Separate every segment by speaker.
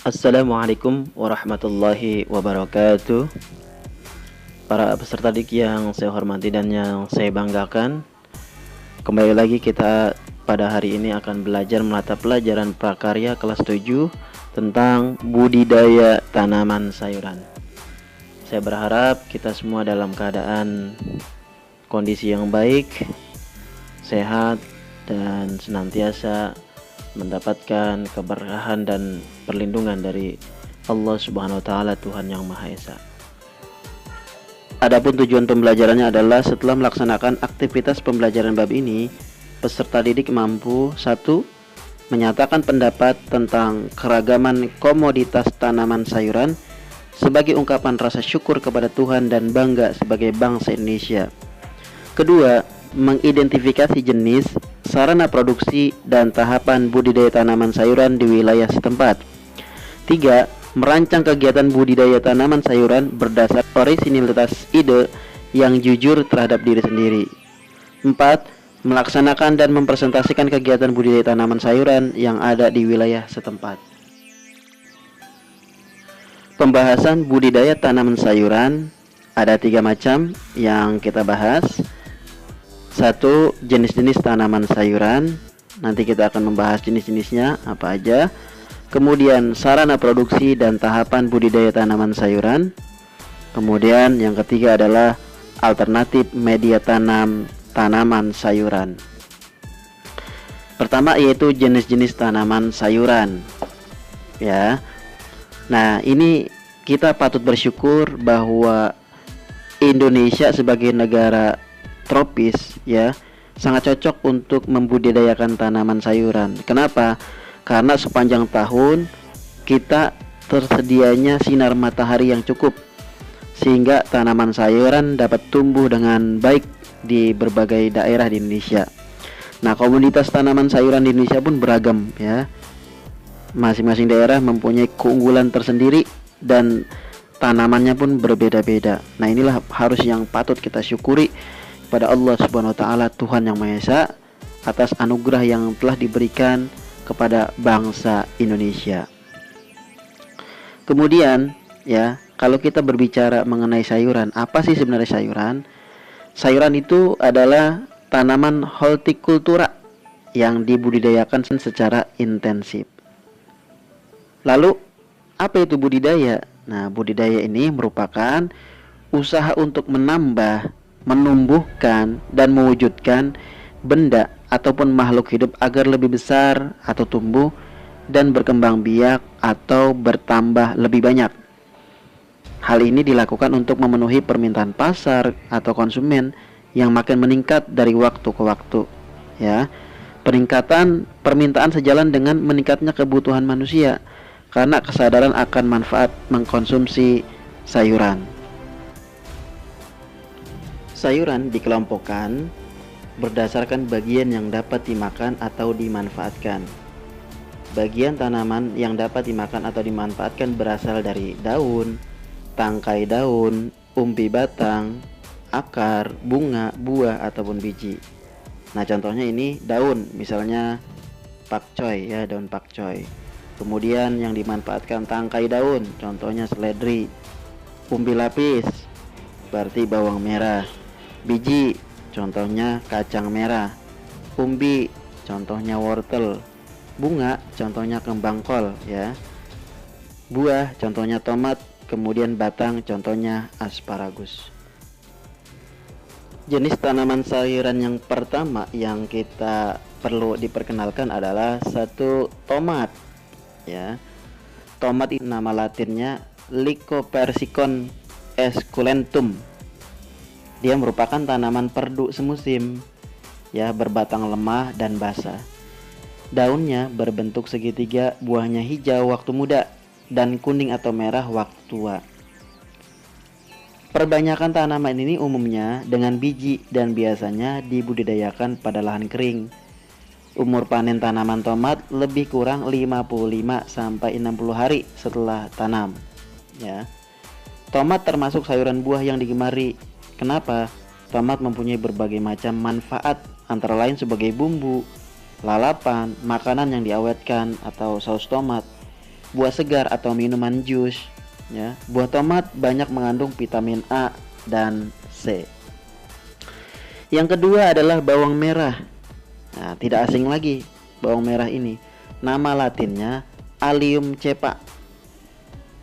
Speaker 1: Assalamualaikum warahmatullahi wabarakatuh. Para peserta didik yang saya hormati dan yang saya banggakan, kembali lagi kita pada hari ini akan belajar mata pelajaran prakarya kelas 7 tentang budidaya tanaman sayuran. Saya berharap kita semua dalam keadaan kondisi yang baik, sehat, dan senantiasa mendapatkan keberkahan dan perlindungan dari Allah Subhanahu wa taala, Tuhan yang Maha Esa. Adapun tujuan pembelajarannya adalah setelah melaksanakan aktivitas pembelajaran bab ini, peserta didik mampu: 1. Menyatakan pendapat tentang keragaman komoditas tanaman sayuran sebagai ungkapan rasa syukur kepada Tuhan dan bangga sebagai bangsa Indonesia. Kedua, mengidentifikasi jenis, sarana produksi, dan tahapan budidaya tanaman sayuran di wilayah setempat. 3. Merancang kegiatan budidaya tanaman sayuran berdasar orisinilitas ide yang jujur terhadap diri sendiri. 4. Melaksanakan dan mempresentasikan kegiatan budidaya tanaman sayuran yang ada di wilayah setempat. Pembahasan budidaya tanaman sayuran ada 3 macam yang kita bahas. 1. Jenis-jenis tanaman sayuran. Nanti kita akan membahas jenis-jenisnya apa aja. Kemudian sarana produksi dan tahapan budidaya tanaman sayuran. Kemudian yang ketiga adalah alternatif media tanam tanaman sayuran. Pertama yaitu jenis-jenis tanaman sayuran. Ya. Nah, ini kita patut bersyukur bahwa Indonesia sebagai negara tropis ya sangat cocok untuk membudidayakan tanaman sayuran. Kenapa? Karena sepanjang tahun kita tersedianya sinar matahari yang cukup sehingga tanaman sayuran dapat tumbuh dengan baik di berbagai daerah di Indonesia. Nah, komoditas tanaman sayuran di Indonesia pun beragam ya. Masing-masing daerah mempunyai keunggulan tersendiri dan tanamannya pun berbeda-beda. Nah, inilah harus yang patut kita syukuri pada Allah Subhanahu wa taala, Tuhan yang Maha Esa, atas anugerah yang telah diberikan kepada bangsa Indonesia. Kemudian ya, kalau kita berbicara mengenai sayuran, apa sih sebenarnya sayuran? Sayuran itu adalah tanaman hortikultura yang dibudidayakan secara intensif. Lalu apa itu budidaya? Nah, budidaya ini merupakan usaha untuk menambah, menumbuhkan, dan mewujudkan benda ataupun makhluk hidup agar lebih besar atau tumbuh dan berkembang biak atau bertambah lebih banyak. Hal ini dilakukan untuk memenuhi permintaan pasar atau konsumen yang makin meningkat dari waktu ke waktu. Ya, peningkatan permintaan sejalan dengan meningkatnya kebutuhan manusia karena kesadaran akan manfaat mengkonsumsi sayuran. Sayuran dikelompokkan berdasarkan bagian yang dapat dimakan atau dimanfaatkan. Bagian tanaman yang dapat dimakan atau dimanfaatkan berasal dari daun, tangkai daun, umbi batang, akar, bunga, buah, ataupun biji. Nah, contohnya ini daun, misalnya pakcoy ya, daun pakcoy. Kemudian yang dimanfaatkan tangkai daun, contohnya seledri. Umbi lapis, berarti bawang merah. Biji, contohnya kacang merah. Umbi, contohnya wortel. Bunga, contohnya kembang kol ya. Buah, contohnya tomat. Kemudian batang, contohnya asparagus. Jenis tanaman sayuran yang pertama yang kita perlu diperkenalkan adalah 1. Tomat ya. Tomat itu nama latinnya Lycopersicon esculentum. Dia merupakan tanaman perdu semusim ya, berbatang lemah dan basah. Daunnya berbentuk segitiga, buahnya hijau waktu muda dan kuning atau merah waktu tua. Perbanyakan tanaman ini umumnya dengan biji dan biasanya dibudidayakan pada lahan kering. Umur panen tanaman tomat lebih kurang 55 sampai 60 hari setelah tanam ya. Tomat termasuk sayuran buah yang digemari. Kenapa? Tomat mempunyai berbagai macam manfaat, antara lain sebagai bumbu, lalapan, makanan yang diawetkan atau saus tomat, buah segar atau minuman jus, ya. Buah tomat banyak mengandung vitamin A dan C. Yang kedua adalah bawang merah. Nah, tidak asing lagi bawang merah ini. Nama latinnya Allium cepa.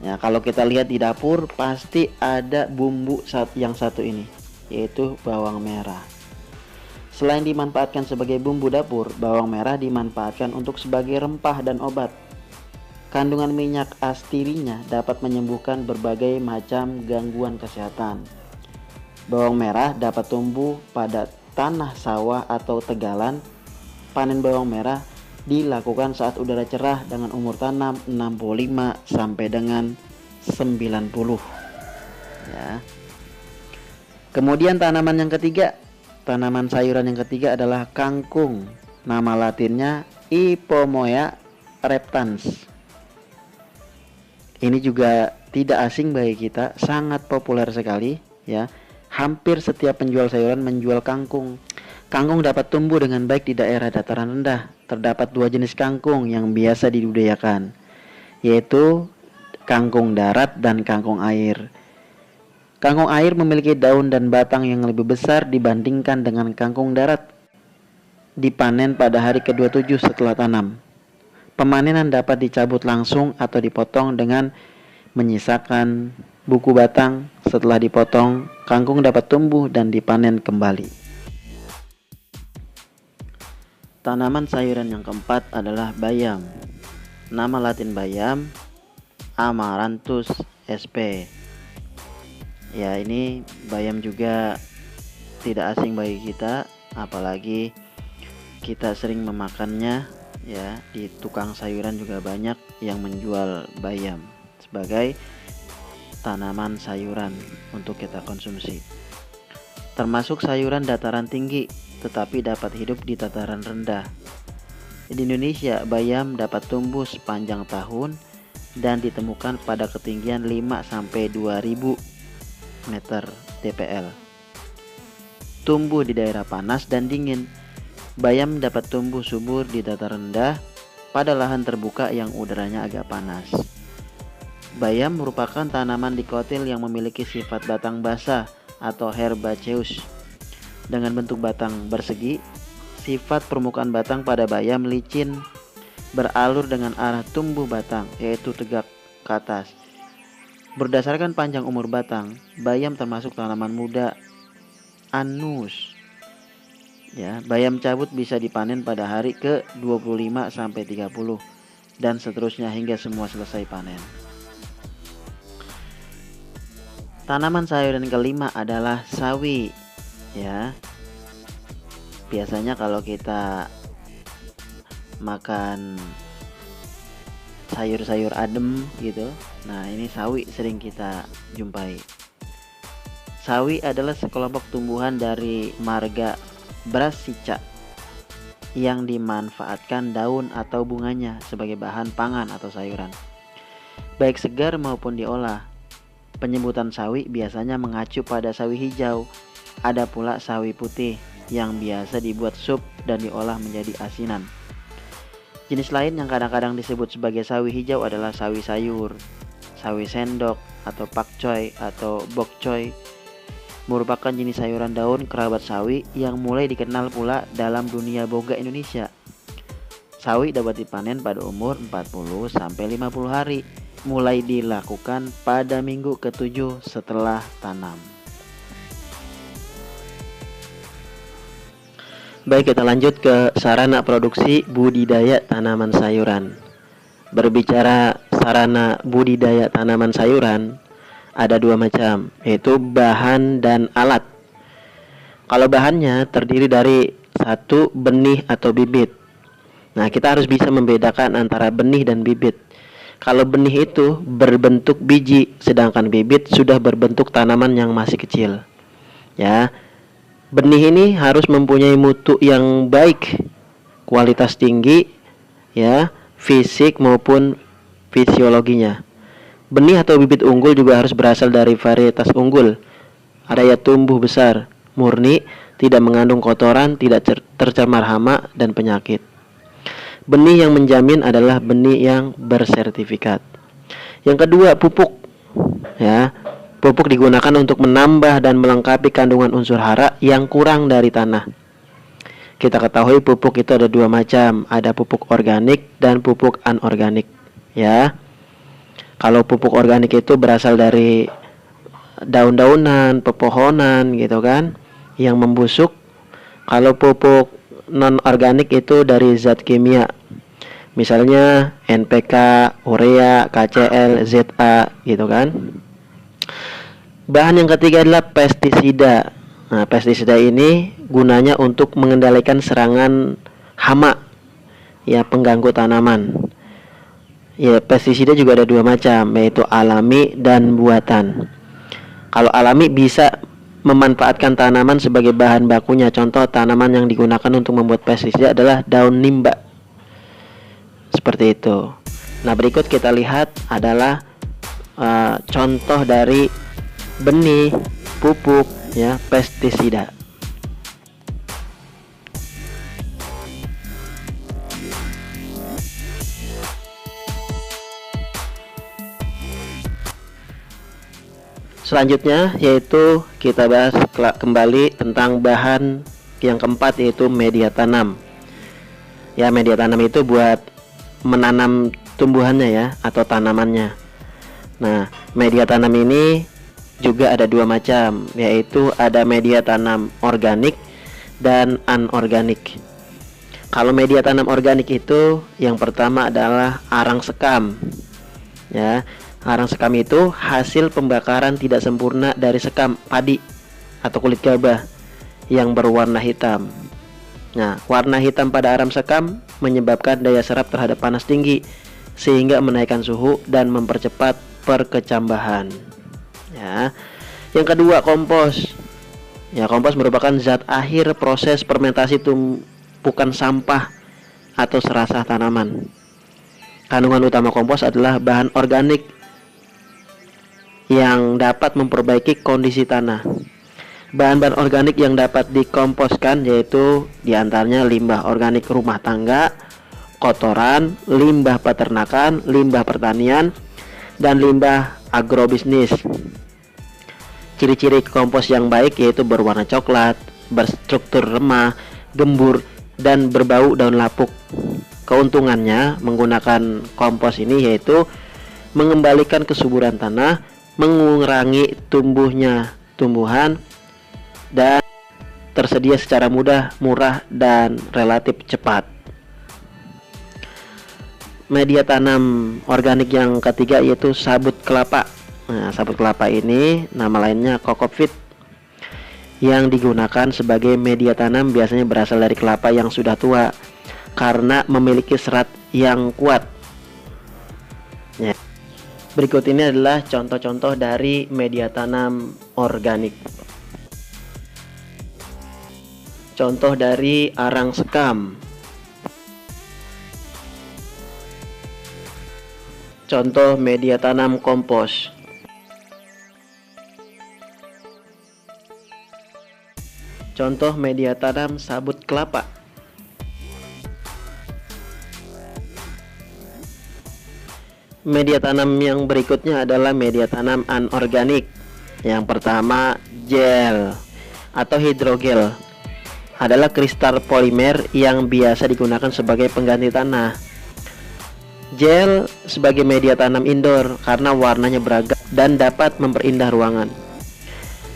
Speaker 1: Ya, kalau kita lihat di dapur pasti ada bumbu yang satu ini, yaitu bawang merah. Selain dimanfaatkan sebagai bumbu dapur, bawang merah dimanfaatkan untuk sebagai rempah dan obat. Kandungan minyak astirinya dapat menyembuhkan berbagai macam gangguan kesehatan. Bawang merah dapat tumbuh pada tanah sawah atau tegalan. Panen bawang merah dilakukan saat udara cerah dengan umur tanam 65 sampai dengan 90. Ya. Kemudian tanaman sayuran yang ketiga adalah kangkung. Nama latinnya Ipomoea reptans. Ini juga tidak asing bagi kita, sangat populer sekali, ya. Hampir setiap penjual sayuran menjual kangkung. Kangkung dapat tumbuh dengan baik di daerah dataran rendah. Terdapat dua jenis kangkung yang biasa dibudidayakan, yaitu kangkung darat dan kangkung air. Kangkung air memiliki daun dan batang yang lebih besar dibandingkan dengan kangkung darat. Dipanen pada hari ke-27 setelah tanam. Pemanenan dapat dicabut langsung atau dipotong dengan menyisakan buku batang. Setelah dipotong, kangkung dapat tumbuh dan dipanen kembali. Tanaman sayuran yang keempat adalah bayam. Nama latin bayam Amaranthus sp. Ya, ini bayam juga tidak asing bagi kita, apalagi kita sering memakannya, ya. Di tukang sayuran juga banyak yang menjual bayam sebagai tanaman sayuran untuk kita konsumsi. Termasuk sayuran dataran tinggi, tetapi dapat hidup di dataran rendah. Di Indonesia, bayam dapat tumbuh sepanjang tahun dan ditemukan pada ketinggian 5 sampai 2000 meter dpl. Tumbuh di daerah panas dan dingin. Bayam dapat tumbuh subur di dataran rendah pada lahan terbuka yang udaranya agak panas. Bayam merupakan tanaman dikotil yang memiliki sifat batang basah atau herbaceous. Dengan bentuk batang bersegi, sifat permukaan batang pada bayam licin, beralur dengan arah tumbuh batang, yaitu tegak ke atas. Berdasarkan panjang umur batang, bayam termasuk tanaman muda anus. Ya, bayam cabut bisa dipanen pada hari ke-25 sampai 30 dan seterusnya hingga semua selesai panen. Tanaman sayuran yang kelima adalah sawi. Ya. Biasanya kalau kita makan sayur-sayur adem gitu, nah ini sawi sering kita jumpai. Sawi adalah sekelompok tumbuhan dari marga Brassica yang dimanfaatkan daun atau bunganya sebagai bahan pangan atau sayuran, baik segar maupun diolah. Penyebutan sawi biasanya mengacu pada sawi hijau. Ada pula sawi putih yang biasa dibuat sup dan diolah menjadi asinan. Jenis lain yang kadang-kadang disebut sebagai sawi hijau adalah sawi sayur, sawi sendok atau pakcoy atau bokcoy. Merupakan jenis sayuran daun kerabat sawi yang mulai dikenal pula dalam dunia boga Indonesia. Sawi dapat dipanen pada umur 40 sampai 50 hari, mulai dilakukan pada minggu ke-7 setelah tanam. Baik, kita lanjut ke sarana produksi budidaya tanaman sayuran. Berbicara sarana budidaya tanaman sayuran, ada dua macam, yaitu bahan dan alat. Kalau bahannya terdiri dari satu, benih atau bibit. Nah, kita harus bisa membedakan antara benih dan bibit. Kalau benih itu berbentuk biji, sedangkan bibit sudah berbentuk tanaman yang masih kecil. Ya. Benih ini harus mempunyai mutu yang baik, kualitas tinggi, ya, fisik maupun fisiologinya. Benih atau bibit unggul juga harus berasal dari varietas unggul. Daya tumbuh besar, murni, tidak mengandung kotoran, tidak tercemar hama dan penyakit. Benih yang menjamin adalah benih yang bersertifikat. Yang kedua, pupuk. Ya, pupuk digunakan untuk menambah dan melengkapi kandungan unsur hara yang kurang dari tanah. Kita ketahui pupuk itu ada dua macam, ada pupuk organik dan pupuk anorganik. Ya, kalau pupuk organik itu berasal dari daun-daunan, pepohonan gitu kan, yang membusuk. Kalau pupuk non organik itu dari zat kimia, misalnya NPK, urea, KCl, ZA gitu kan. Bahan yang ketiga adalah pestisida. Nah, pestisida ini gunanya untuk mengendalikan serangan hama, ya, pengganggu tanaman. Ya, pestisida juga ada dua macam, yaitu alami dan buatan. Kalau alami bisa memanfaatkan tanaman sebagai bahan bakunya. Contoh tanaman yang digunakan untuk membuat pestisida adalah daun nimba. Seperti itu. Nah, berikut kita lihat adalah contoh dari benih, pupuk, ya, pestisida. Selanjutnya yaitu kita bahas kembali tentang bahan yang keempat, yaitu media tanam. Ya, media tanam itu buat menanam tumbuhannya ya, atau tanamannya. Nah, media tanam ini juga ada dua macam, yaitu ada media tanam organik dan anorganik. Kalau media tanam organik itu yang pertama adalah arang sekam. Ya, arang sekam itu hasil pembakaran tidak sempurna dari sekam padi atau kulit gabah yang berwarna hitam. Nah, warna hitam pada arang sekam menyebabkan daya serap terhadap panas tinggi, sehingga menaikkan suhu dan mempercepat perkecambahan. Ya. Yang kedua, kompos. Ya, kompos merupakan zat akhir proses fermentasi tumpukan sampah atau serasah tanaman. Kandungan utama kompos adalah bahan organik yang dapat memperbaiki kondisi tanah. Bahan-bahan organik yang dapat dikomposkan yaitu diantaranya limbah organik rumah tangga, kotoran, limbah peternakan, limbah pertanian, dan limbah agrobisnis. Ciri-ciri kompos yang baik yaitu berwarna coklat, berstruktur lemah, gembur, dan berbau daun lapuk. Keuntungannya menggunakan kompos ini yaitu mengembalikan kesuburan tanah, mengurangi tumbuhnya tumbuhan, dan tersedia secara mudah, murah, dan relatif cepat. Media tanam organik yang ketiga yaitu sabut kelapa. Nah, sabut kelapa ini nama lainnya kokopit, yang digunakan sebagai media tanam biasanya berasal dari kelapa yang sudah tua karena memiliki serat yang kuat. Ya. Berikut ini adalah contoh-contoh dari media tanam organik. Contoh dari arang sekam. Contoh media tanam kompos. Contoh media tanam sabut kelapa. Media tanam yang berikutnya adalah media tanam anorganik. Yang pertama, gel atau hidrogel adalah kristal polimer yang biasa digunakan sebagai pengganti tanah. Gel sebagai media tanam indoor karena warnanya beragam dan dapat memperindah ruangan.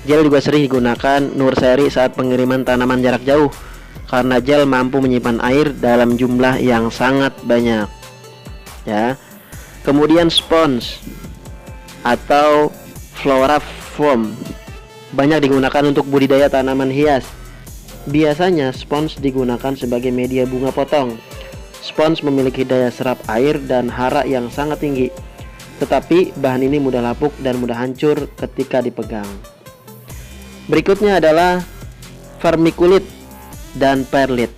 Speaker 1: Gel juga sering digunakan nursery saat pengiriman tanaman jarak jauh karena gel mampu menyimpan air dalam jumlah yang sangat banyak. Ya. Kemudian spons atau flora foam banyak digunakan untuk budidaya tanaman hias. Biasanya spons digunakan sebagai media bunga potong. Spons memiliki daya serap air dan hara yang sangat tinggi, tetapi bahan ini mudah lapuk dan mudah hancur ketika dipegang. Berikutnya adalah vermiculit dan perlit.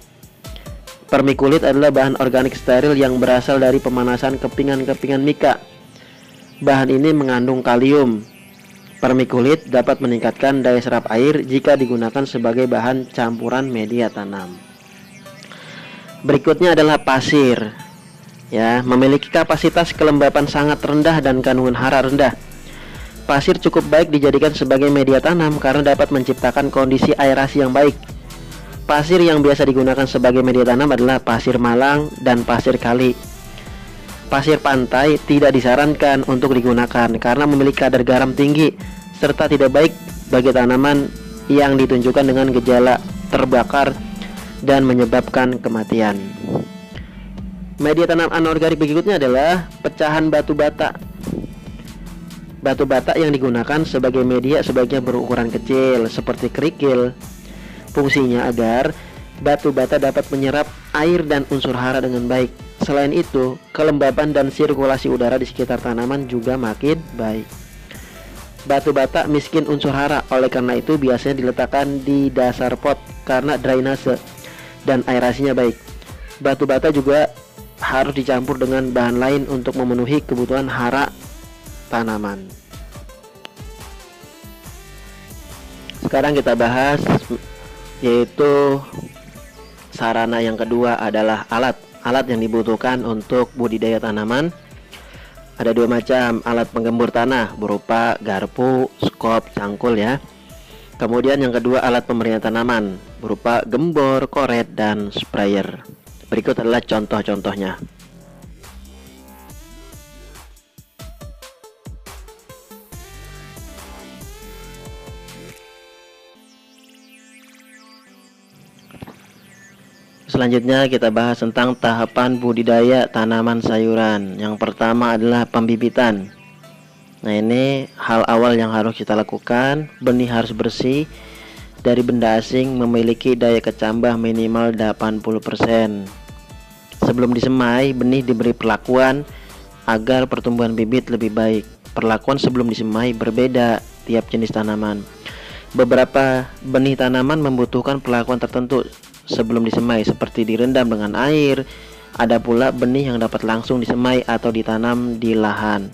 Speaker 1: Vermiculit adalah bahan organik steril yang berasal dari pemanasan kepingan-kepingan mika. Bahan ini mengandung kalium. Vermiculit dapat meningkatkan daya serap air jika digunakan sebagai bahan campuran media tanam. Berikutnya adalah pasir. Ya, memiliki kapasitas kelembapan sangat rendah dan kandungan hara rendah. Pasir cukup baik dijadikan sebagai media tanam karena dapat menciptakan kondisi aerasi yang baik. Pasir yang biasa digunakan sebagai media tanam adalah pasir malang dan pasir kali. Pasir pantai tidak disarankan untuk digunakan karena memiliki kadar garam tinggi serta tidak baik bagi tanaman yang ditunjukkan dengan gejala terbakar dan menyebabkan kematian. Media tanam anorganik berikutnya adalah pecahan batu bata. Batu bata yang digunakan sebagai media sebaiknya berukuran kecil seperti kerikil. Fungsinya agar batu bata dapat menyerap air dan unsur hara dengan baik. Selain itu, kelembapan dan sirkulasi udara di sekitar tanaman juga makin baik. Batu bata miskin unsur hara, oleh karena itu biasanya diletakkan di dasar pot karena drainase dan aerasinya baik. Batu bata juga harus dicampur dengan bahan lain untuk memenuhi kebutuhan hara tanaman. Sekarang kita bahas yaitu sarana yang kedua adalah alat yang dibutuhkan untuk budidaya tanaman. Ada dua macam alat penggembur tanah berupa garpu, skop, cangkul ya. Kemudian yang kedua alat pemberian tanaman berupa gembor, koret, dan sprayer. Berikut adalah contoh-contohnya. Selanjutnya kita bahas tentang tahapan budidaya tanaman sayuran. Yang pertama adalah pembibitan. Nah, ini hal awal yang harus kita lakukan. Benih harus bersih dari benda asing, memiliki daya kecambah minimal 80%. Sebelum disemai, benih diberi perlakuan agar pertumbuhan bibit lebih baik. Perlakuan sebelum disemai berbeda tiap jenis tanaman. Beberapa benih tanaman membutuhkan perlakuan tertentu sebelum disemai, seperti direndam dengan air. Ada pula benih yang dapat langsung disemai atau ditanam di lahan.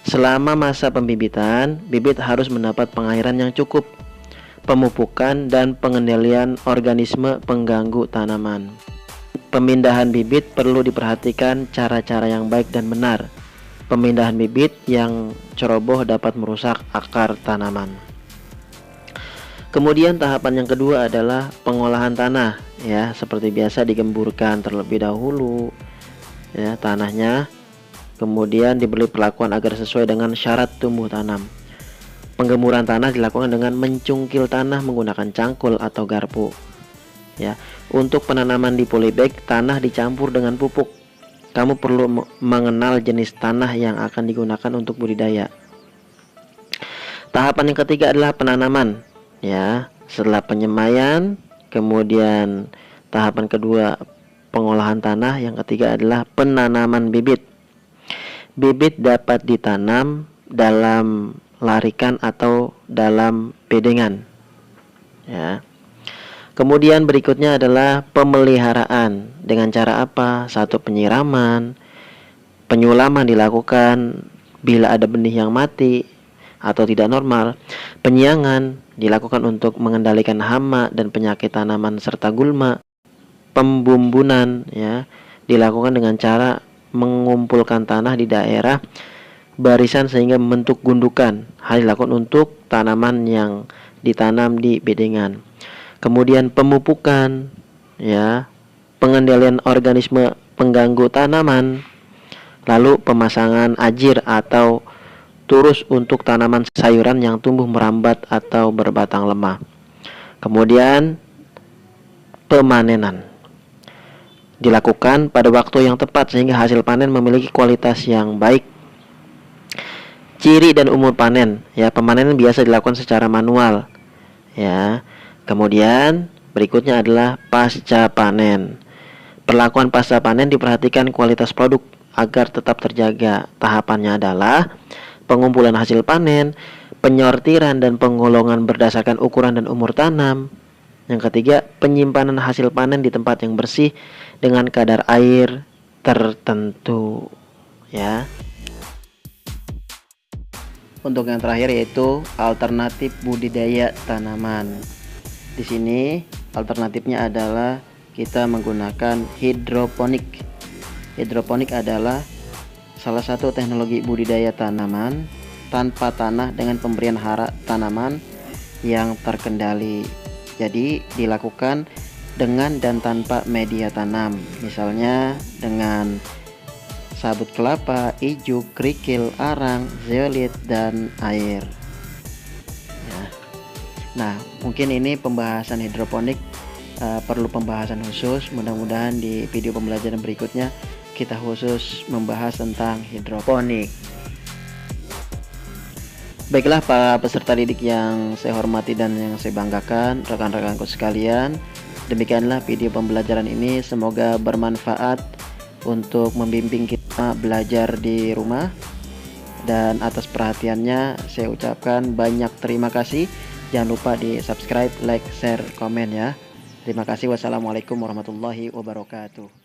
Speaker 1: Selama masa pembibitan, bibit harus mendapat pengairan yang cukup, pemupukan, dan pengendalian organisme pengganggu tanaman. Pemindahan bibit perlu diperhatikan cara-cara yang baik dan benar. Pemindahan bibit yang ceroboh dapat merusak akar tanaman. Kemudian tahapan yang kedua adalah pengolahan tanah ya, seperti biasa digemburkan terlebih dahulu ya tanahnya, kemudian diberi perlakuan agar sesuai dengan syarat tumbuh tanam. Penggemuran tanah dilakukan dengan mencungkil tanah menggunakan cangkul atau garpu ya. Untuk penanaman di polybag, tanah dicampur dengan pupuk. Kamu perlu mengenal jenis tanah yang akan digunakan untuk budidaya. Tahapan yang ketiga adalah penanaman ya. Setelah penyemaian, kemudian tahapan kedua pengolahan tanah, yang ketiga adalah penanaman bibit. Bibit dapat ditanam dalam larikan atau dalam bedengan ya. Kemudian berikutnya adalah pemeliharaan. Dengan cara apa? Satu, penyiraman. Penyulaman dilakukan bila ada benih yang mati atau tidak normal. Penyiangan dilakukan untuk mengendalikan hama dan penyakit tanaman serta gulma. Pembumbunan ya dilakukan dengan cara mengumpulkan tanah di daerah barisan sehingga membentuk gundukan. Hal dilakukan untuk tanaman yang ditanam di bedengan. Kemudian pemupukan ya, pengendalian organisme pengganggu tanaman, lalu pemasangan ajir atau turus untuk tanaman sayuran yang tumbuh merambat atau berbatang lemah. Kemudian pemanenan dilakukan pada waktu yang tepat sehingga hasil panen memiliki kualitas yang baik. Ciri dan umur panen ya, pemanenan biasa dilakukan secara manual ya. Kemudian berikutnya adalah pasca panen. Perlakuan pasca panen diperhatikan kualitas produk agar tetap terjaga. Tahapannya adalah pengumpulan hasil panen, penyortiran dan penggolongan berdasarkan ukuran dan umur tanam. Yang ketiga, penyimpanan hasil panen di tempat yang bersih dengan kadar air tertentu ya. Untuk yang terakhir yaitu alternatif budidaya tanaman. Di sini alternatifnya adalah kita menggunakan hidroponik. Hidroponik adalah salah satu teknologi budidaya tanaman tanpa tanah dengan pemberian hara tanaman yang terkendali. Jadi dilakukan dengan dan tanpa media tanam, misalnya dengan sabut kelapa, ijuk, kerikil, arang, zeolit, dan air. Ya. Nah, mungkin ini pembahasan hidroponik perlu pembahasan khusus. Mudah-mudahan di video pembelajaran berikutnya kita khusus membahas tentang hidroponik. Baiklah para peserta didik yang saya hormati dan yang saya banggakan, rekan-rekanku sekalian, demikianlah video pembelajaran ini. Semoga bermanfaat untuk membimbing kita belajar di rumah. Dan atas perhatiannya saya ucapkan banyak terima kasih. Jangan lupa di subscribe, like, share, komen ya. Terima kasih. Wassalamualaikum warahmatullahi wabarakatuh.